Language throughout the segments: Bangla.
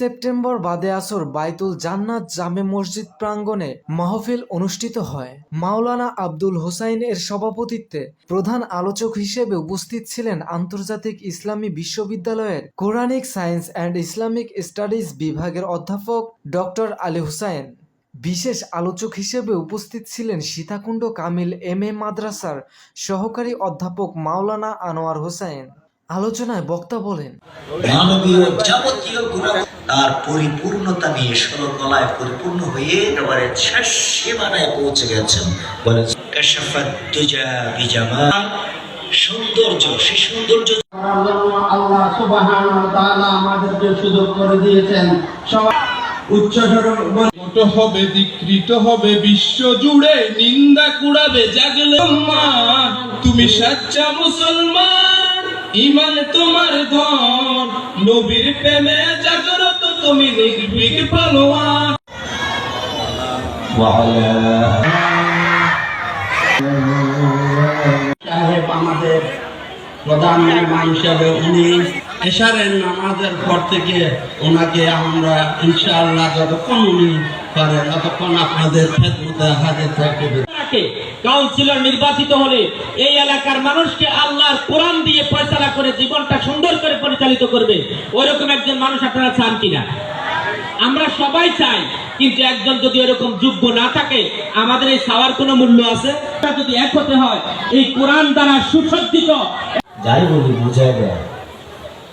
সেপ্টেম্বর বাদে আসর বাইতুল জান্নাত জামে মসজিদ প্রাঙ্গণে মাহফিল অনুষ্ঠিত হয়। মাওলানা আব্দুল হোসাইন এর সভাপতিত্বে প্রধান আলোচক হিসেবে উপস্থিত ছিলেন আন্তর্জাতিক ইসলামী বিশ্ববিদ্যালয়ের Quranic science and Islamic studies বিভাগের অধ্যাপক ডক্টর আলী হুসাইন। বিশেষ আলোচক হিসেবে উপস্থিত ছিলেন সীতাকুণ্ড কামিল এম.এ. মাদ্রাসার সহকারী অধ্যাপক মাওলানা আনোয়ার হোসাইন। আলোচনায় বক্তা বলেন, মানবীয় যাবতীয় গুণ তার পরিপূর্ণতা নিয়ে সরলকলায় পরিপূর্ণ হয়ে একেবারে শেষ সীমানায় পৌঁছে গেছেন। বলেন সৌন্দর্য, সেই সৌন্দর্য আল্লাহ সুবহানাহু ওয়া তাআলা আমাদেরকে সুযোগ করে দিয়েছেন। উচ্চস্বর হবে, বিকৃত হবে বিশ্ব জুড়ে, নিন্দা কুড়াবে জাগলে তুমি সচ্চা মুসলমান, ঈমান তোমার ধন, নবীর প্রেমে জাগ্রত তুমি নির্ভীক পালোয়ান। সাহেব আমাদের প্রধান মেহমান হিসাবে উনি এশারের নামাজের পর থেকে ওনাকে আমরা ইনশাআল্লাহ যতক্ষণ উনি পারেন ততক্ষণ আপনাদের খেদমতে হাজির থাকবে। কাউন্সিলর নির্বাচিত হলে এই এলাকার মানুষকে আল্লাহর কোরআন দিয়ে ফয়সালা করে জীবনটা সুন্দর করে পরিচালিত করবে, ওইরকম একজন মানুষ আপনারা চান কিনা? আমরা সবাই চাই, কিন্তু একজন যদি এরকম যোগ্য না থাকে আমাদের এই চাওয়ার কোনো মূল্য আছে? যদি এক হতে হয় এই কোরআন দ্বারা সুসজ্জিত, যাই বলি বুঝায় দেয়,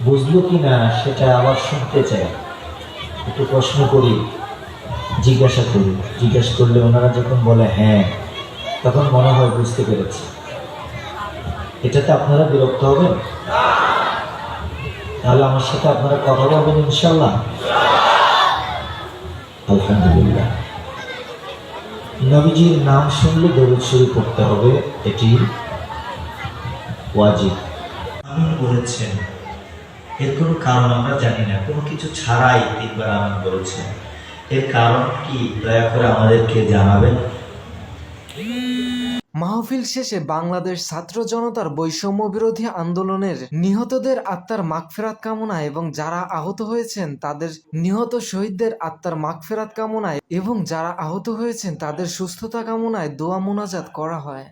বুঝলো কিনা সেটা আবার শুনতে চাই, একটু প্রশ্ন করি, জিজ্ঞাসা করি, জিজ্ঞাসা করলে ওনারা যখন বলে হ্যাঁ, তখন মনে হয় বুঝতে পেরেছি। এটাতে আপনারা বিরক্ত হবেন? তাহলে আমার সাথে আপনারা কথা বলবেন ইনশাল্লাহ। আলহামদুলিল্লাহ। নবীজির নাম শুনলে দরুদ শরীফ পড়তে হবে, এটি ওয়াজিব। আমিন বলেছেন, এর কোনো কারণ আমরা জানি না, কোনো কিছু ছাড়াই তিনবার আমিন বলেছেন, এর কারণ কি দয়া করে আমাদেরকে জানাবেন। মাহফিল শেষে বাংলাদেশ ছাত্র জনতার বৈষম্য বিরোধী আন্দোলনের নিহতদের আত্মার মাগফিরাত কামনায় এবং যারা আহত হয়েছেন তাদের নিহত শহীদদের আত্মার মাগফিরাত কামনায় এবং যারা আহত হয়েছেন তাদের সুস্থতা কামনায় দোয়া মোনাজাত করা হয়।